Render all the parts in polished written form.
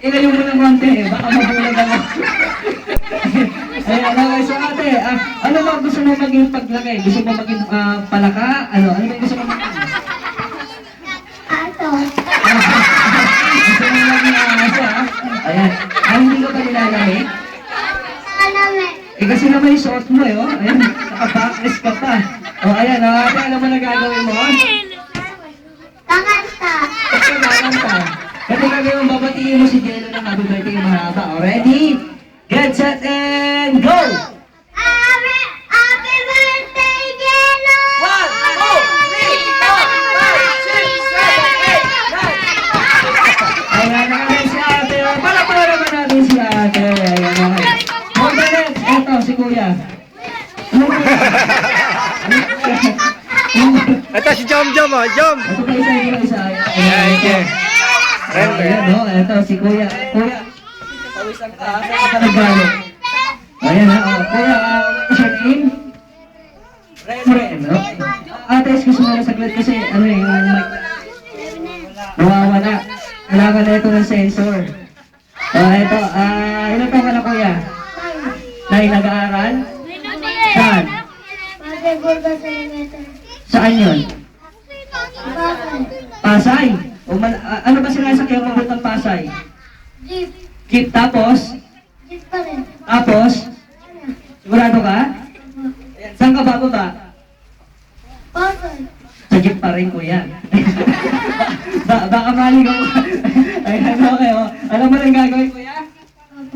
Ilayo mo ng konti eh, baka mabulag ako. Ayan, okay, so ate, ano ba gusto mo maging paglaki? Gusto mo maging palaka? Ano ba gusto mo maging? Ato. Gusto mo maging aso, ha? Ayan, hindi ko pa nilalamig? Alame. Kasi naman yung suot mo, eh, oh. Ayan, naka-backless ka pa. O, ayan, ate, alam mo na gagawin mo? Kakanta. Kakanta. Kasi gagawin mo, babatiin mo si Jello ng happy birthday yung mahaba. O, ready? Get set and go! Happy birthday, Jello! 1, 2, 3, 4, 5, 6, 7, 8, 9. Ayan naman si ate. Palapala naman natin si ate. Ayan naman. For the next, eto, si kuya. Ito si Jom Jom, oh, Jom. Ito pa isa. Ayan, okay. Ayan, no? Ito, si kuya. Kuya. Pawisan ka, ha? Saan ka naggaling? Ayan, ha? Kuya, what's your name? Ren. Okay. Ate, excuse mo na saglit kasi, ano yung mic. Nawawala. Kailangan na ito ng sensor. Ito, ilan taon ka na, kuya? Nay, nag-aaral? Saan? Burgas Elementary. Saan yun? Bakit? Pasay. Ano ba sinasakyan mo ng Pasay? Jeep. Jeep, tapos? Jeep pa rin. Tapos? Sigurado ka? Saan ka bababa? Bakit? Sa jeep pa rin, kuya. Baka maligaw ka. Ayan, okay, oh. Alam mo na yung gagawin, kuya?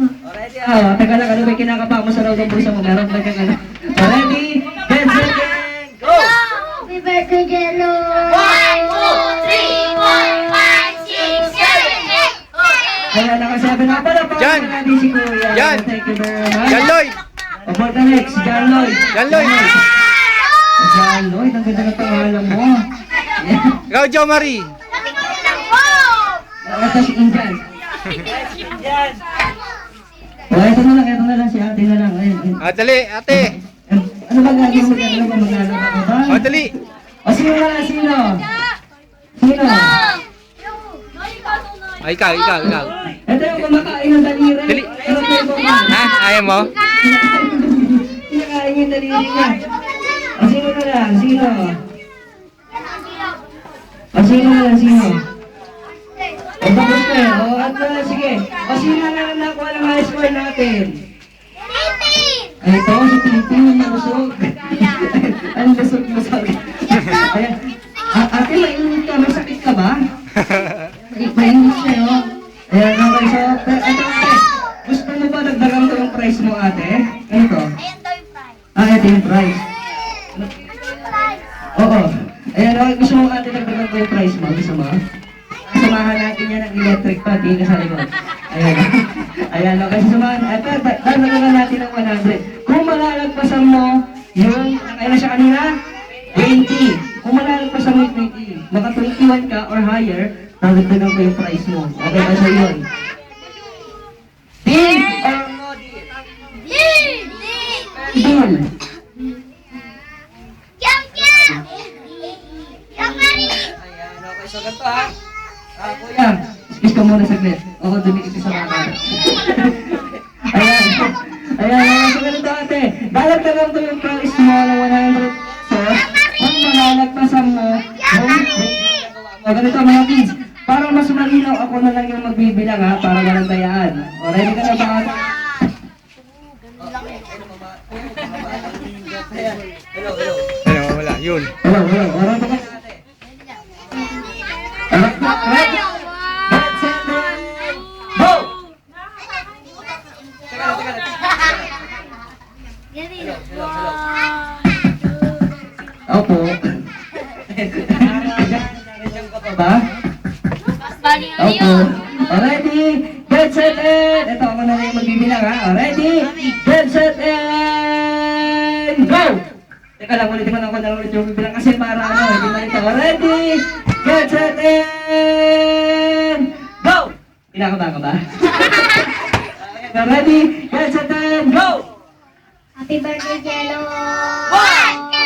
Already, taga lang, ano ba yung kinakapa mo sa loob ng bulsa mo? Meron ba kang ano? Already, get set, and go! Happy birthday, Jello! 1, 2, 3, 4, 5, 6, 7, 8. Ayan, nakasabi na pala pa. Jan! Natin si kuya. Jan! Thank you very much. Jan Lloyd. For the next, Jan Lloyd. Jan Lloyd. Jan Lloyd, ang ganda ng pangalan mo. Ikaw, Jo Marie. Ito si Injan. Ito na lang si ate na lang. Ayun. Dali, ate. Ano ba gagawin mo dyan? Ano ba maglalaba ka ba? Dali. O sino na lang, sino? Sino? Ay, ikaw. Ito yung kumakain ng daliri. Dali. Ano po yung kumakain? Ha? Ayaw mo? Kumakain yung daliri niya. O sino na lang, sino? O sino na lang, sino? O tapos na yun. O at sige. O sino na lang nakuha ng high score natin? Ay, ito, si Tintin, yung lusog. Ang lusog. Ayan. Ate, mainit ka. May sakit ka ba? Mainit siya, no? Ayan, okay. So, ate, gusto mo ba nagdagan ko yung price mo, ate? Ano to? Ito yung price. Oo. Ayan, okay. Gusto mo, ate, nagdagan ko yung price mo? Gusto mo? Samahan natin yan ng electric pa, di ka sa likod. Ayan. Ayan, okay. Samahan, dadagan natin ng 100. Kung malalagpasan mo yung, nakailan siya kanina? 20. Kung malalagpasan mo yung 20, maka 21 ka or higher, dadagan ko yung price mo. Okay ba sa yun? Deal or no deal? Deal. Ayan, okay. So, ganito ha. Kuya, excuse ka muna saglit. Ako dumikit sa mga. Ayan, so ganito ate. Dalagdagan ko yung price mo ng 100 pesos. Kung malalagpasan mo, ganito mga kids. Para mas malinaw, ako na lang yung magbibilang ha, para walang tayaan. O, ready ka na ba ate? Hello. Ano, wala. Yun. Hello. Ready ka na ate? Ready? Get set, go! Opo. Nandiyan ka pa ba? Opo. Already, get set, and... Ito ako na yung magbibilang ha. Already, get set, and... Go! Teka lang, ulitin ko na ako na ulit yung bibilang kasi para ano, hindi malito. Already, get set, and... Go! Kinakaba ka ba? Ready, get set, and go! Happy birthday, Jello! 1, 2,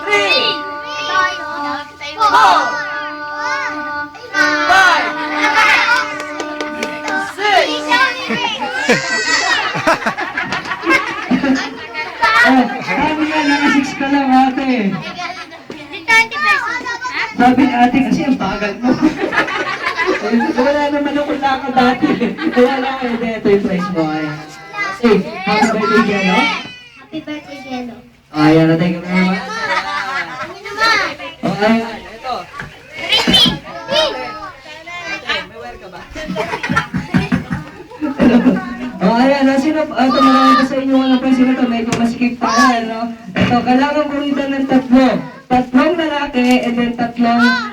3, Oh, sabi nga, naka-6 ka lang ate. 20 pesos. Sabi ni ate kasi ang bagal mo. Wala naman akong lakad dati. Wala ko, hindi. Ito yung price mo. Ay. Hey, happy birthday, Jello. Happy birthday, Jello. Ayan, thank you very much. Ano naman? Okay, ito. Oh, ayan, sino, ito marami pa sa inyo mga pansin ito, medyo maskip tayo, no? Ito, kailangan kumitan ng tatlo. Tatlong lalaki, and then tatlong lalaki.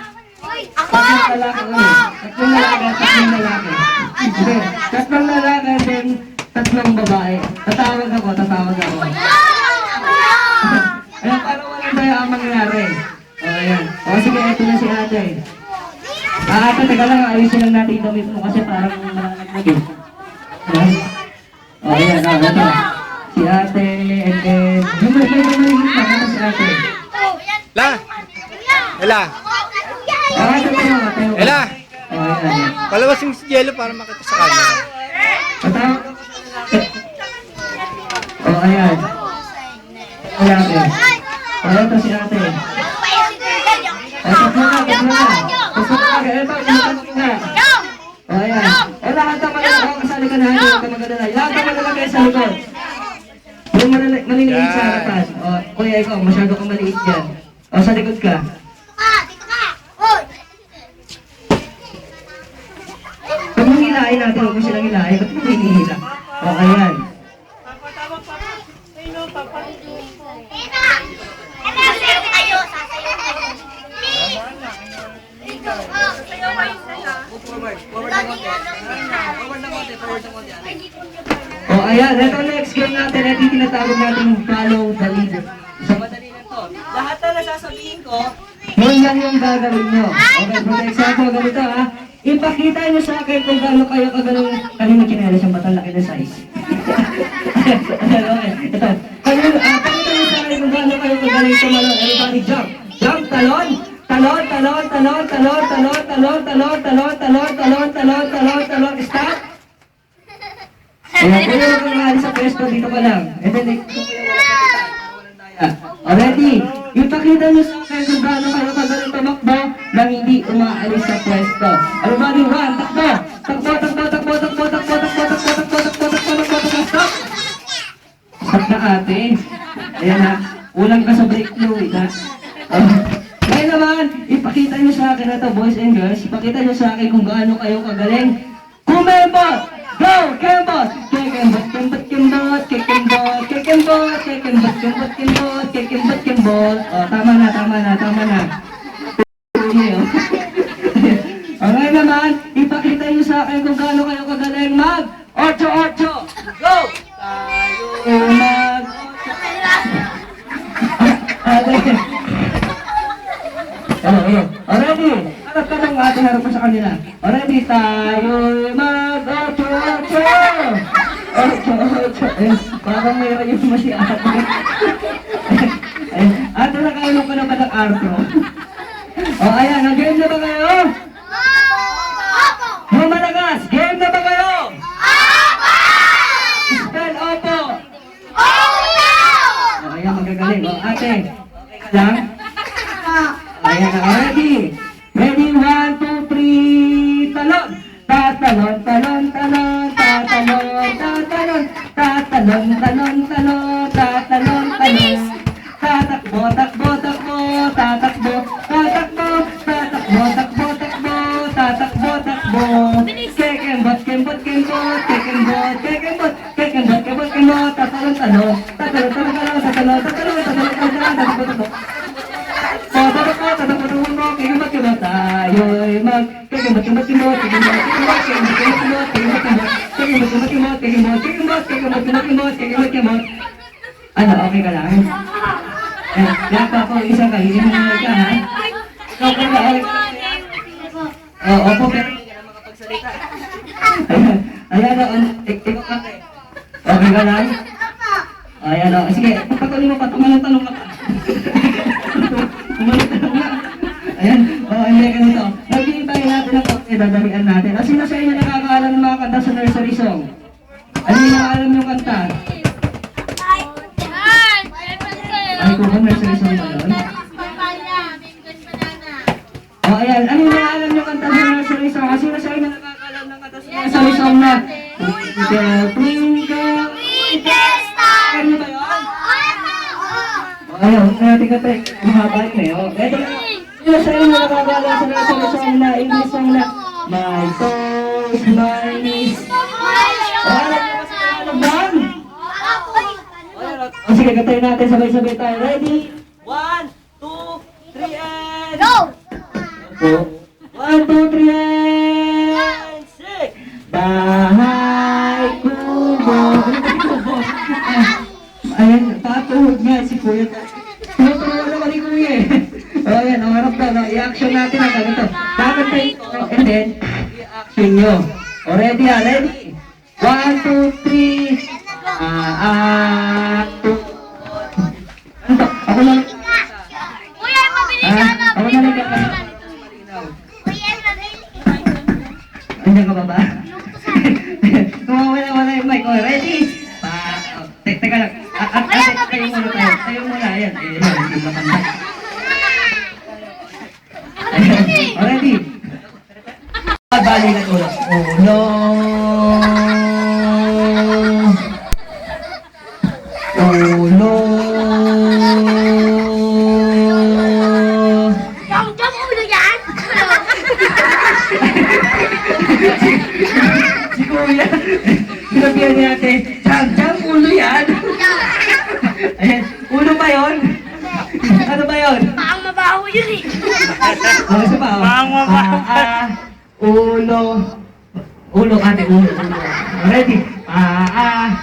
Tatlong lalaki, tatlong lalaki. Okay, tatlong lalaki, and then tatlong babae. Tatawag ako. Ayan, paano wala tayo ang mangyari? O, ayan. O, sige, ito na si ate. Ate, teka lang, ayusin lang natin yung damit mo kasi parang malalaglag eh. O, ayan, ito. Si ate, and then, yung si ate. La! Ela! Ate, tayo. Ela! O, ayan. Palabasin mo si Jello para makita sa camera. Tatawag ako. O, ayan. Ate. O, ito si ate. Tatlo na. Ito, o, ayan. O, lahat naman ako, kasali ka na, hindi ka magadala. Lahat naman nalagay sa likod. Yung maliliit sa harapan. O, kuya, ikaw, masyado kang maliit dyan. O, sa likod ka. Huwag mong hilahin natin, huwag mo silang hilahin. Ba't mo hinihila? O, ayan. O, ayan. Ito next game natin. Ito yung tinatawag natin follow the leader. So, madali lang to. Lahat na nasasabihin ko, yun lang yung gagawin nyo. Okay, for example, ganito ha. Ipakita nyo sa akin kung gaano kayo kagaling. Kanina kinelas yung batang laki ng size. Okay, ito. Pakita nyo sa akin kung gaano kayo kagaling tumalon. Everybody jump. Jump, talon. Talon. Stop. Ayan, kaya huwag kang maalis sa pwesto, dito ka lang. And then, already, ipakita nyo sa akin kung gaano kayo kagaling tumakbo nang hindi umaalis sa pwesto. Everybody, one, takbo! Stop! Stop na ate. Ayan ha, ulang ka sa break fluid ha. Ngayon naman, ipakita nyo sa akin na to, boys and girls, ipakita nyo sa akin kung gaano kayo kagaling kumembot! Go! Kembot! Kembot! O, tama na. O, ngayon naman, ipakita nyo sa akin kung gaano kayo kagaling mag 8-8! Go! Tayo mag... Already! Harap ka ng ating harap sa kanila. Already, tayo'y mag-8-8! 8-8! Parang mayroon yung masi ate. Ate, nakaulong ka na ba ng arto? O, ayan, nag-game na ba kayo? Mga malagas, game na ba kayo? Spell opo! O, ayan, magagaling. O, ate, okay ka lang? Ayan na, ready? Ready, 1, 2, 3, talon! Tatalon! Tatakbo! Kekembot! Tayo'y ano, okay ka lang? Lapa ko, isang kahihin mo ka, ha? Okay ka, okay ka. Opo, pero hindi ka na makapagsalita. Ayan, ikaw ka. Okay ka lang? Ayan, sige, pagpatuloy mo pa, tumalong-talong ka pa. Tumalong-talong ka. Ayan, hindi ganito. Maghihintay natin ang kape, dadalian natin. Sino sa inyo nakakaalam ng mga kanta sa nursery song? Ano yung nakaalam yung kanta? Ay, kung ba nursery song ba doon? Ayan, ano yung nakaalam yung kanta sa nursery song? Sino sa inyo nakakaalam ng kanta sa nursery song na Twinkle, twinkle, ano ba yun? Ayun, natin ka tayo. Mahaba yun eh. Oh. Ito na. Sino sa inyo nakakala sa nursery song na English song na My toes, my knees. Alam niyo ba sa kalabang? O sige, katayin natin sabay-sabay tayo. Ready? 1, 2, 3, and... Go! 1, 2, 3, and... Six! Bahay kubo. Ayan, patuhod nga si Kuya. Tuturuan naman ni Kuya eh. O yan, ang harap daw. I-action natin ang ganito. Dapat tayo ito. And then, i-action nyo. O ready ah, ready? 1, 2, 3. Ano to? Ako lang. Kuya, mabilis ka na! Ako lang nagkakasin. Kuya, mabilis. Andiyan ka ba ba? Wala yung mic. O, ready? Teka lang. Tayo muna tayo. Tayo muna. Ayan. Ayan. Hindi ba kanta? Ready? Bali na ulo. Ulo. Ulo. Jump ulo yan! Si Kuya. Sinabihan niya natin. Jam, ulo yan. Ayan. Ulo ba yun? Ano ba yun? Paang mabaho yun eh! Ano sa pa? Paang mabaho. Ulo. Ulo, ate, ulo. Ready?